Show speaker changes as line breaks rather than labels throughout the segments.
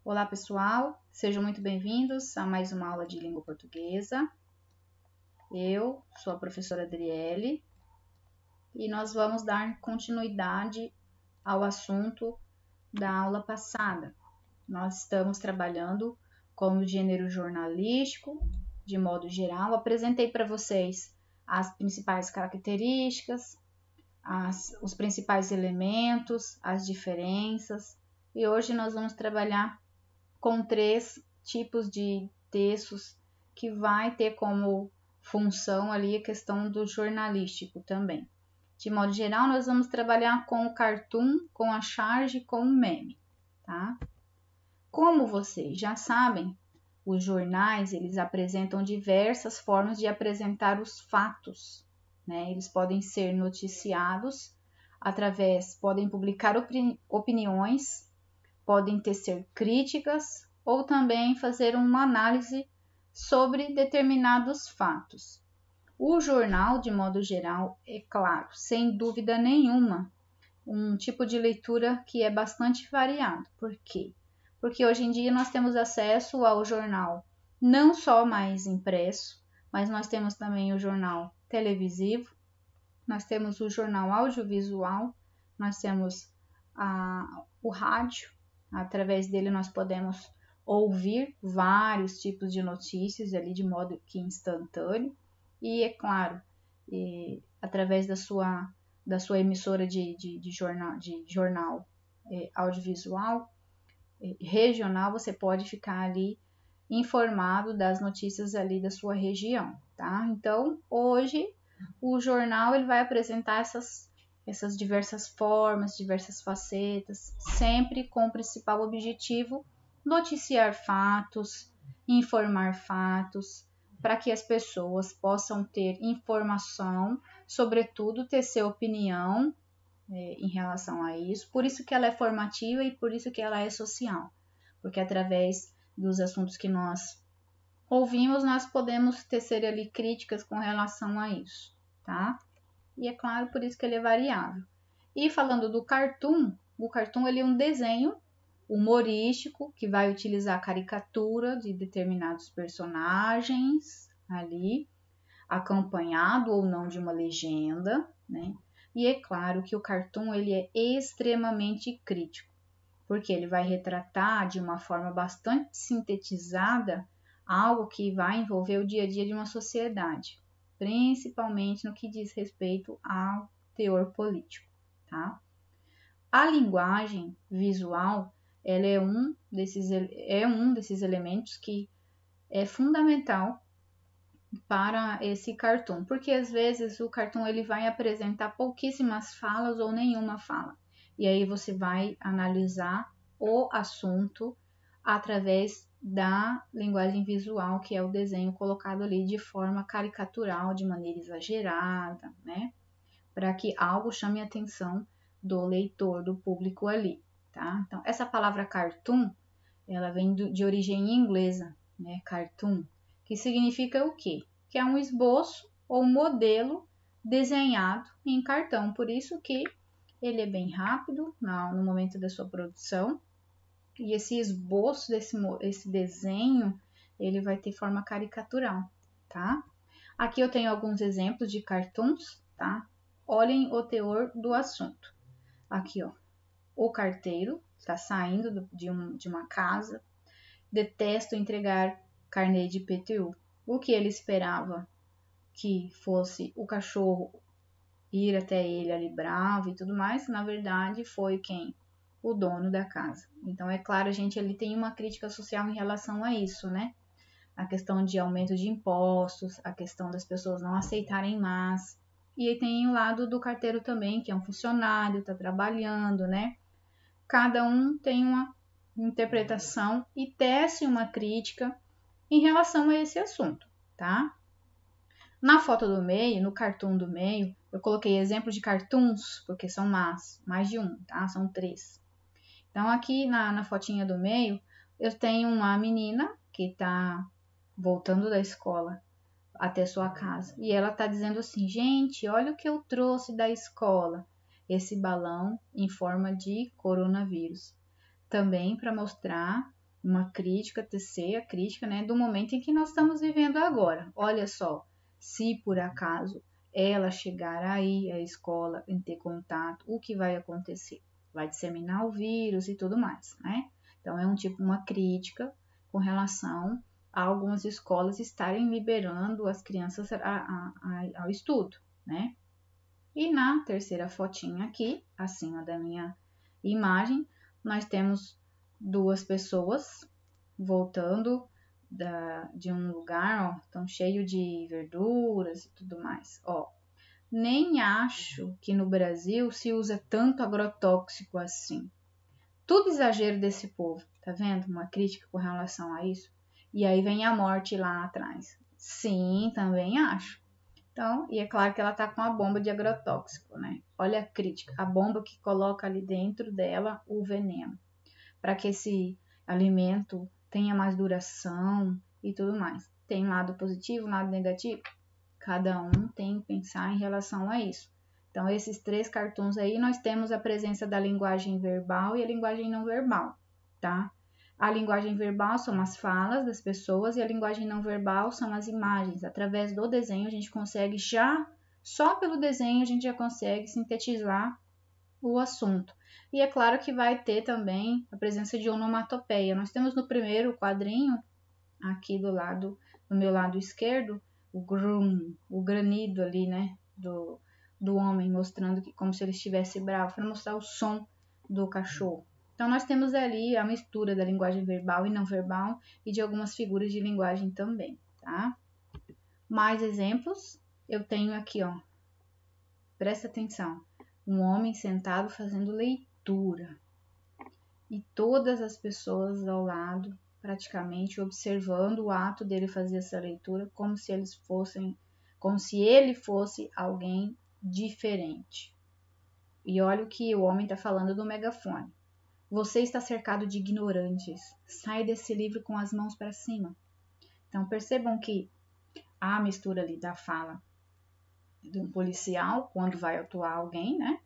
Olá pessoal, sejam muito bem-vindos a mais uma aula de língua portuguesa. Eu sou a professora Adriele e nós vamos dar continuidade ao assunto da aula passada. Nós estamos trabalhando com o gênero jornalístico, de modo geral. Apresentei para vocês as principais características, os principais elementos, as diferenças, e hoje nós vamos trabalhar com 3 tipos de textos que vai ter como função ali a questão do jornalístico também. De modo geral, nós vamos trabalhar com o cartoon, com a charge e com o meme, tá? Como vocês já sabem, os jornais, eles apresentam diversas formas de apresentar os fatos, né? Eles podem ser noticiados podem publicar opiniões, podem tecer críticas ou também fazer uma análise sobre determinados fatos. O jornal, de modo geral, é claro, sem dúvida nenhuma, um tipo de leitura que é bastante variado. Por quê? Porque hoje em dia nós temos acesso ao jornal não só mais impresso, mas nós temos também o jornal televisivo, nós temos o jornal audiovisual, nós temos o rádio. Através dele nós podemos ouvir vários tipos de notícias ali de modo que instantâneo e, é claro, através da sua emissora de jornal audiovisual regional, você pode ficar ali informado das notícias ali da sua região, tá? Então, hoje, o jornal ele vai apresentar essas diversas formas, diversas facetas, sempre com o principal objetivo noticiar fatos, informar fatos, para que as pessoas possam ter informação, sobretudo ter sua opinião em relação a isso. Por isso que ela é formativa e por isso que ela é social, porque através dos assuntos que nós ouvimos, nós podemos tecer ali críticas com relação a isso, tá? E é claro, por isso que ele é variável. E falando do cartoon, o cartoon ele é um desenho humorístico que vai utilizar a caricatura de determinados personagens ali, acompanhado ou não de uma legenda, né? E é claro que o cartoon ele é extremamente crítico, porque ele vai retratar de uma forma bastante sintetizada algo que vai envolver o dia a dia de uma sociedade, principalmente no que diz respeito ao teor político, tá? A linguagem visual, ela é um desses elementos que é fundamental para esse cartoon, porque às vezes o cartoon ele vai apresentar pouquíssimas falas ou nenhuma fala, e aí você vai analisar o assunto através da linguagem visual, que é o desenho colocado ali de forma caricatural, de maneira exagerada, né? Para que algo chame a atenção do leitor, do público ali, tá? Então, essa palavra cartoon, ela vem de origem inglesa, né? Cartoon, que significa o quê? Que é um esboço ou modelo desenhado em cartão. Por isso que ele é bem rápido no momento da sua produção. E esse esboço esse desenho, ele vai ter forma caricatural, tá? Aqui eu tenho alguns exemplos de cartoons, tá? Olhem o teor do assunto. Aqui, ó. O carteiro está saindo de uma casa. Detesto entregar carnê de IPTU. O que ele esperava que fosse o cachorro ir até ele ali bravo e tudo mais, na verdade foi quem? O dono da casa. Então, é claro, a gente ali tem uma crítica social em relação a isso, né? A questão de aumento de impostos, a questão das pessoas não aceitarem mais. E aí tem o lado do carteiro também, que é um funcionário, está trabalhando, né? Cada um tem uma interpretação e tece uma crítica em relação a esse assunto, tá? Na foto do meio, no cartoon do meio, eu coloquei exemplo de cartoons, porque são mais de um, tá? São 3. Então, aqui na fotinha do meio, eu tenho uma menina que está voltando da escola até sua casa. E ela está dizendo assim, gente, olha o que eu trouxe da escola. esse balão em forma de coronavírus. Também para mostrar uma crítica, tecer a crítica, né, do momento em que nós estamos vivendo agora. Olha só, se por acaso ela chegar aí à escola em ter contato, o que vai acontecer? Vai disseminar o vírus e tudo mais, né? Então é uma crítica com relação a algumas escolas estarem liberando as crianças ao estudo, né? E na terceira fotinha aqui, acima da minha imagem, nós temos duas pessoas voltando de um lugar, ó, tão cheio de verduras e tudo mais, ó. Nem acho que no Brasil se usa tanto agrotóxico assim. Tudo exagero desse povo, tá vendo? Uma crítica com relação a isso. E aí vem a morte lá atrás. Sim, também acho. Então, e é claro que ela tá com a bomba de agrotóxico, né? Olha a crítica, a bomba que coloca ali dentro dela o veneno, para que esse alimento tenha mais duração e tudo mais. Tem lado positivo, lado negativo? Cada um tem que pensar em relação a isso. Então, esses 3 cartoons aí, nós temos a presença da linguagem verbal e a linguagem não verbal, tá? A linguagem verbal são as falas das pessoas e a linguagem não verbal são as imagens. Através do desenho, a gente consegue só pelo desenho, a gente já consegue sintetizar o assunto. E é claro que vai ter também a presença de onomatopeia. Nós temos no primeiro quadrinho, aqui do meu lado esquerdo, o grum, o granido ali, né, do homem, mostrando que como se ele estivesse bravo, para mostrar o som do cachorro. Então, nós temos ali a mistura da linguagem verbal e não verbal e de algumas figuras de linguagem também, tá? Mais exemplos eu tenho aqui, ó. Presta atenção. Um homem sentado fazendo leitura. E todas as pessoas ao lado, praticamente, observando o ato dele fazer essa leitura como se ele fosse alguém diferente. E olha o que o homem está falando do megafone. Você está cercado de ignorantes. Sai desse livro com as mãos para cima. Então percebam que há a mistura ali da fala de um policial quando vai atuar alguém, né?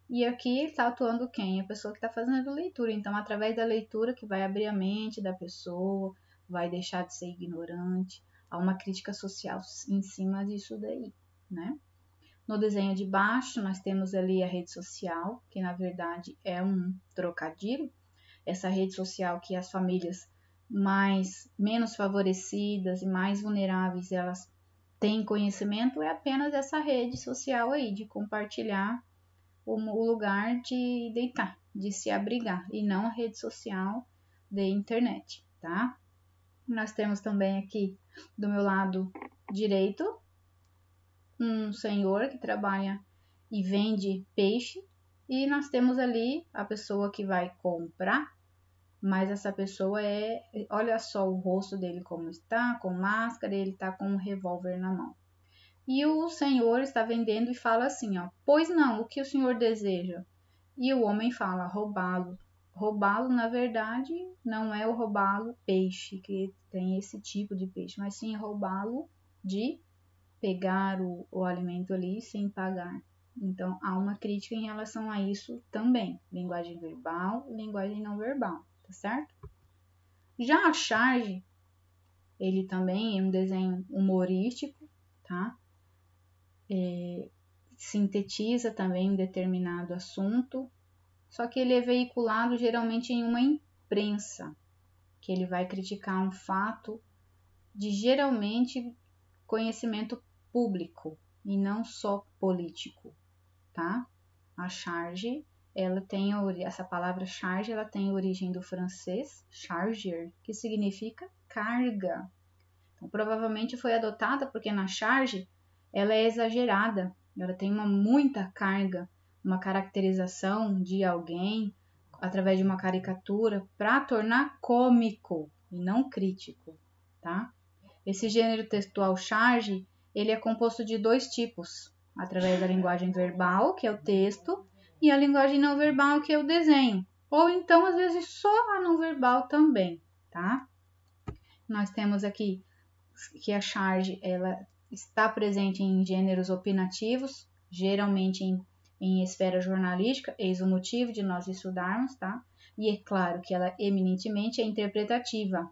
E aqui está atuando quem? A pessoa que está fazendo leitura. Então, através da leitura que vai abrir a mente da pessoa, vai deixar de ser ignorante. Há uma crítica social em cima disso daí, né? No desenho de baixo, nós temos ali a rede social, que na verdade é um trocadilho. Essa rede social que as famílias menos favorecidas e mais vulneráveis, elas têm conhecimento, é apenas essa rede social aí, de compartilhar o lugar de deitar, de se abrigar, e não a rede social de internet, tá? Nós temos também aqui, do meu lado direito, um senhor que trabalha e vende peixe, e nós temos ali a pessoa que vai comprar, mas essa pessoa olha só o rosto dele como está, com máscara, ele está com um revólver na mão. E o senhor está vendendo e fala assim, ó, pois não, o que o senhor deseja? E o homem fala, roubá-lo. Roubá-lo, na verdade, não é o roubá-lo peixe, que tem esse tipo de peixe, mas sim roubá-lo de pegar o alimento ali sem pagar. Então, há uma crítica em relação a isso também. Linguagem verbal, linguagem não verbal, tá certo? Já a charge, ele também é um desenho humorístico, tá? Sintetiza também um determinado assunto, só que ele é veiculado geralmente em uma imprensa, que ele vai criticar um fato de geralmente conhecimento público e não só político, tá? A charge, essa palavra charge, ela tem origem do francês charger, que significa carga. Então, provavelmente foi adotada porque na charge ela é exagerada, ela tem muita carga, uma caracterização de alguém através de uma caricatura para tornar cômico e não crítico, tá? Esse gênero textual charge, ele é composto de 2 tipos, através da linguagem verbal, que é o texto, e a linguagem não verbal, que é o desenho, ou então às vezes só a não verbal também, tá? Nós temos aqui que a charge, ela está presente em gêneros opinativos, geralmente em em esfera jornalística, eis o motivo de nós estudarmos, tá? E é claro que ela eminentemente é interpretativa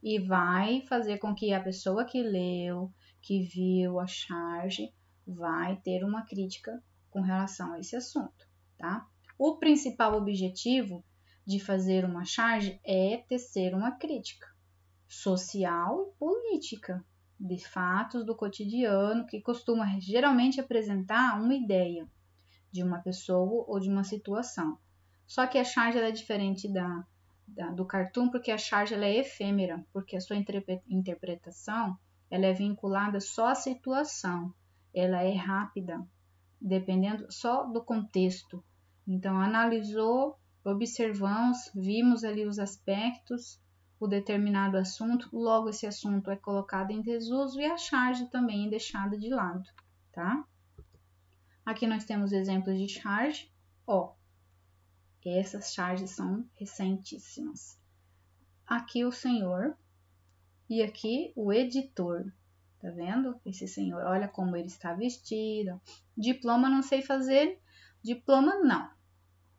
e vai fazer com que a pessoa que leu, que viu a charge, vai ter uma crítica com relação a esse assunto, tá? O principal objetivo de fazer uma charge é tecer uma crítica social e política de fatos do cotidiano que costuma geralmente apresentar uma ideia de uma pessoa ou de uma situação. Só que a charge é diferente do cartoon porque a charge ela é efêmera, porque a sua interpretação ela é vinculada só à situação, ela é rápida, dependendo só do contexto. Então, analisou, observamos, vimos ali os aspectos, o determinado assunto, logo esse assunto é colocado em desuso e a charge também é deixada de lado, tá? Aqui nós temos exemplos de charge, ó, essas charges são recentíssimas. Aqui o senhor e aqui o editor, tá vendo? Esse senhor, olha como ele está vestido. Diploma não sei fazer, diploma não,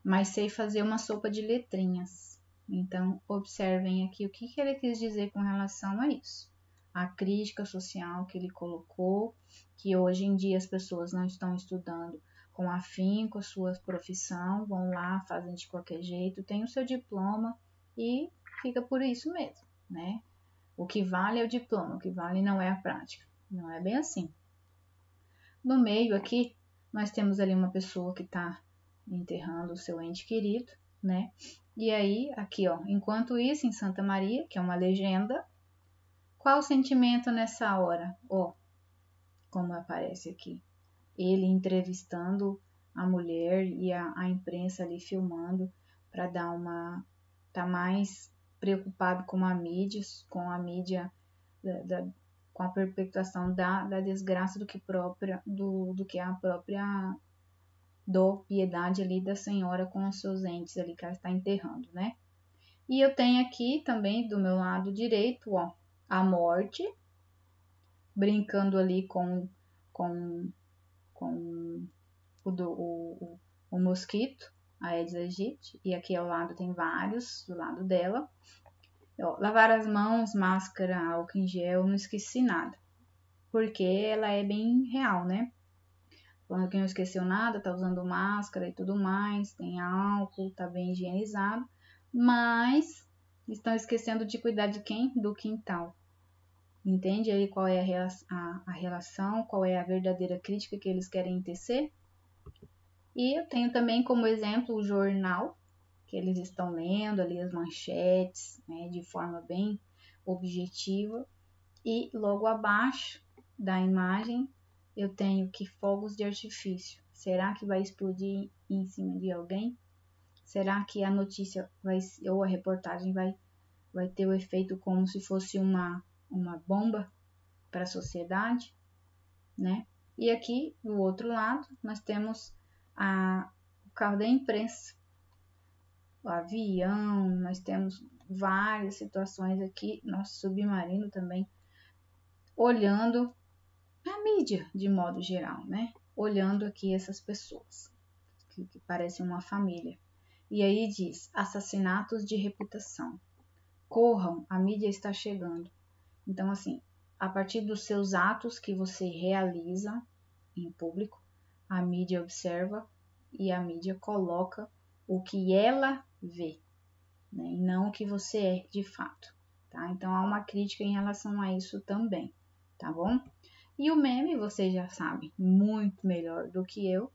mas sei fazer uma sopa de letrinhas. Então, observem aqui o que ele quis dizer com relação a isso. A crítica social que ele colocou, que hoje em dia as pessoas não estão estudando com afinco a sua profissão, vão lá, fazem de qualquer jeito, tem o seu diploma e fica por isso mesmo, né? O que vale é o diploma, o que vale não é a prática. Não é bem assim. No meio aqui, nós temos ali uma pessoa que está enterrando o seu ente querido, né? E aí, aqui, ó, enquanto isso, em Santa Maria, que é uma legenda, qual o sentimento nessa hora? Ó, como aparece aqui. Ele entrevistando a mulher e a imprensa ali filmando para dar uma... Tá mais preocupado com a mídia com a perpetuação da desgraça do que a própria piedade ali da senhora com os seus entes ali que ela está enterrando, né? E eu tenho aqui também do meu lado direito, ó, a morte, brincando ali com o mosquito, a Aedes aegypti, e aqui ao lado tem vários do lado dela. Ó, lavar as mãos, máscara, álcool em gel, não esqueci nada, porque ela é bem real, né? Falando que não esqueceu nada, tá usando máscara e tudo mais, tem álcool, tá bem higienizado, mas estão esquecendo de cuidar de quem? Do quintal. Entende aí qual é a relação, qual é a verdadeira crítica que eles querem tecer? E eu tenho também como exemplo o jornal, que eles estão lendo ali as manchetes, né, de forma bem objetiva. E logo abaixo da imagem eu tenho que fogos de artifício. Será que vai explodir em cima de alguém? Será que a notícia ou a reportagem vai ter o efeito como se fosse uma bomba para a sociedade, né? E aqui do outro lado nós temos o carro da imprensa, o avião, nós temos várias situações aqui, nosso submarino também, olhando a mídia de modo geral, né? Olhando aqui essas pessoas que parecem uma família. E aí diz: assassinatos de reputação. Corram, a mídia está chegando. Então, assim, a partir dos seus atos que você realiza em público, a mídia observa e a mídia coloca o que ela vê, né? E não o que você é de fato, tá? Então, há uma crítica em relação a isso também, tá bom? E o meme, vocês já sabem muito melhor do que eu,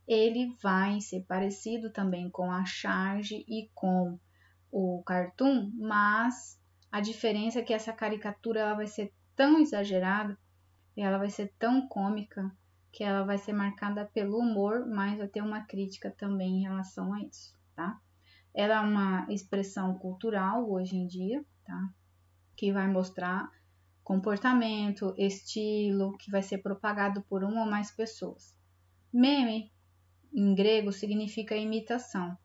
ele vai ser parecido também com a charge e com o cartoon, mas a diferença é que essa caricatura ela vai ser tão exagerada, ela vai ser tão cômica, que ela vai ser marcada pelo humor, mas vai ter uma crítica também em relação a isso, tá? Ela é uma expressão cultural hoje em dia, tá? Que vai mostrar comportamento, estilo, que vai ser propagado por uma ou mais pessoas. Meme, em grego, significa imitação.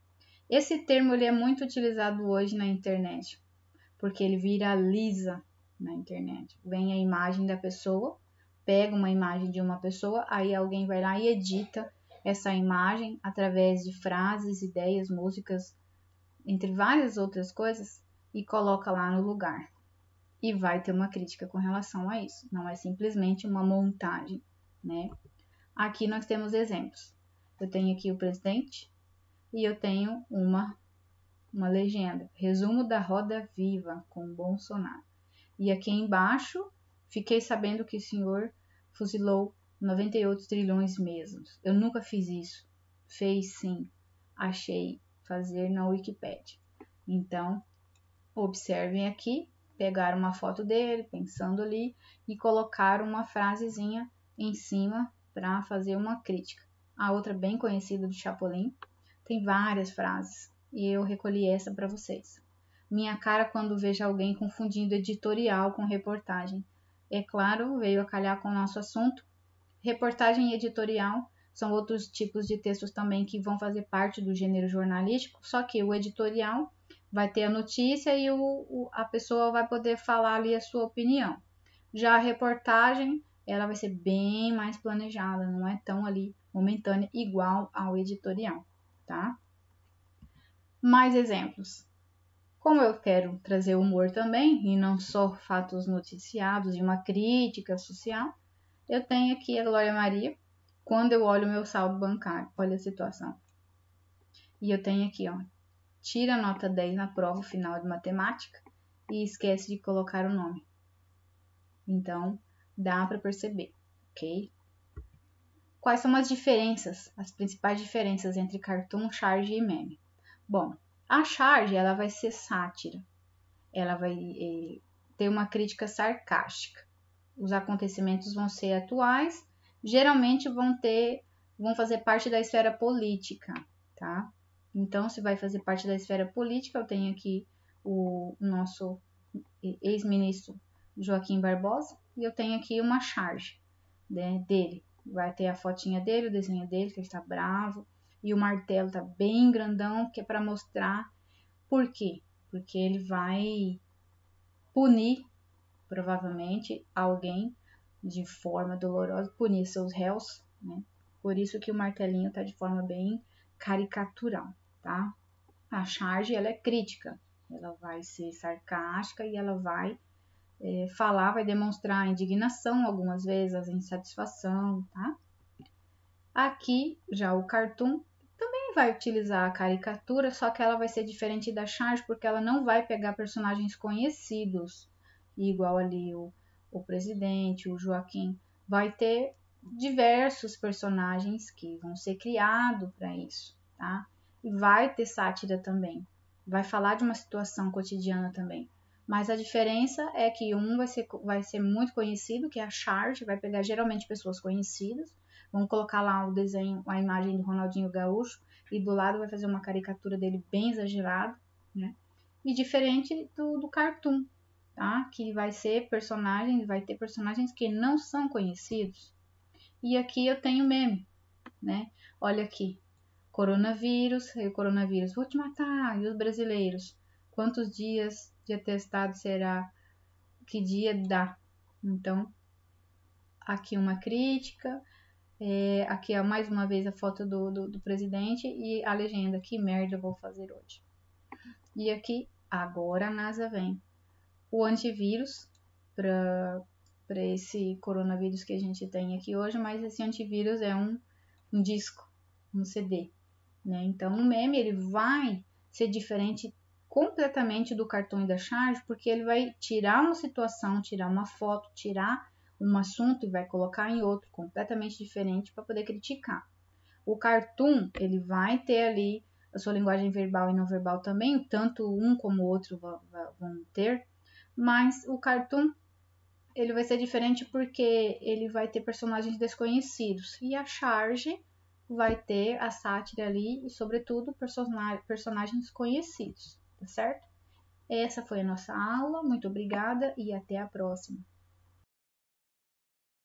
Esse termo ele é muito utilizado hoje na internet, porque ele viraliza na internet. Vem a imagem da pessoa, pega uma imagem de uma pessoa, aí alguém vai lá e edita essa imagem através de frases, ideias, músicas, entre várias outras coisas, e coloca lá no lugar. E vai ter uma crítica com relação a isso. Não é simplesmente uma montagem, né? Aqui nós temos exemplos. Eu tenho aqui o presidente e eu tenho uma legenda. Resumo da Roda Viva com Bolsonaro. E aqui embaixo, fiquei sabendo que o senhor fuzilou 98 trilhões mesmo. Eu nunca fiz isso. Fez sim. Achei fazer na Wikipédia. Então, observem aqui, pegaram uma foto dele, pensando ali, e colocaram uma frasezinha em cima para fazer uma crítica. A outra bem conhecida do Chapolin tem várias frases, e eu recolhi essa para vocês. Minha cara quando vejo alguém confundindo editorial com reportagem. É claro, veio a calhar com o nosso assunto. Reportagem e editorial são outros tipos de textos também que vão fazer parte do gênero jornalístico, só que o editorial vai ter a notícia e a pessoa vai poder falar ali a sua opinião. Já a reportagem, ela vai ser bem mais planejada, não é tão ali momentânea, igual ao editorial, tá? Mais exemplos. Como eu quero trazer humor também, e não só fatos noticiados e uma crítica social, eu tenho aqui a Glória Maria, quando eu olho o meu saldo bancário. Olha a situação. E eu tenho aqui, ó, tira a nota 10 na prova final de matemática e esquece de colocar o nome. Então, dá para perceber, ok? Quais são as diferenças, as principais diferenças entre cartoon, charge e meme? Bom, a charge, ela vai ser sátira. Ela vai ter uma crítica sarcástica. Os acontecimentos vão ser atuais, geralmente vão fazer parte da esfera política, tá? Então, se vai fazer parte da esfera política, eu tenho aqui o nosso ex-ministro Joaquim Barbosa e eu tenho aqui uma charge, né, dele. Vai ter a fotinha dele, o desenho dele, que ele está bravo, e o martelo tá bem grandão, que é para mostrar por quê. Porque ele vai punir, provavelmente, alguém de forma dolorosa, punir seus réus, né? Por isso que o martelinho tá de forma bem caricatural, tá? A charge, ela é crítica, ela vai ser sarcástica e ela vai falar, vai demonstrar indignação algumas vezes, insatisfação, tá? Aqui, já o cartoon também vai utilizar a caricatura, só que ela vai ser diferente da charge, porque ela não vai pegar personagens conhecidos, igual ali o presidente, o Joaquim. Vai ter diversos personagens que vão ser criados para isso, tá? E vai ter sátira também. Vai falar de uma situação cotidiana também. Mas a diferença é que um vai ser muito conhecido, que é a charge, vai pegar geralmente pessoas conhecidas. Vamos colocar lá o desenho, a imagem do Ronaldinho Gaúcho, e do lado vai fazer uma caricatura dele bem exagerada, né? E diferente do cartoon, tá? Que vai ter personagens que não são conhecidos. E aqui eu tenho meme, né? Olha aqui, coronavírus, o coronavírus, vou te matar, e os brasileiros? Quantos dias de atestado será? Que dia dá? Então, aqui uma crítica, aqui é mais uma vez a foto do presidente e a legenda, que merda eu vou fazer hoje? E aqui, agora a NASA vem. O antivírus para esse coronavírus que a gente tem aqui hoje, mas esse antivírus é um disco, um CD, né? Então o meme ele vai ser diferente completamente do cartoon e da charge, porque ele vai tirar uma situação, tirar uma foto, tirar um assunto e vai colocar em outro completamente diferente para poder criticar. O cartoon ele vai ter ali a sua linguagem verbal e não verbal também, tanto um como o outro vão ter, mas o cartoon ele vai ser diferente porque ele vai ter personagens desconhecidos e a charge vai ter a sátira ali e, sobretudo, personagens conhecidos, tá certo? Essa foi a nossa aula, muito obrigada e até a próxima.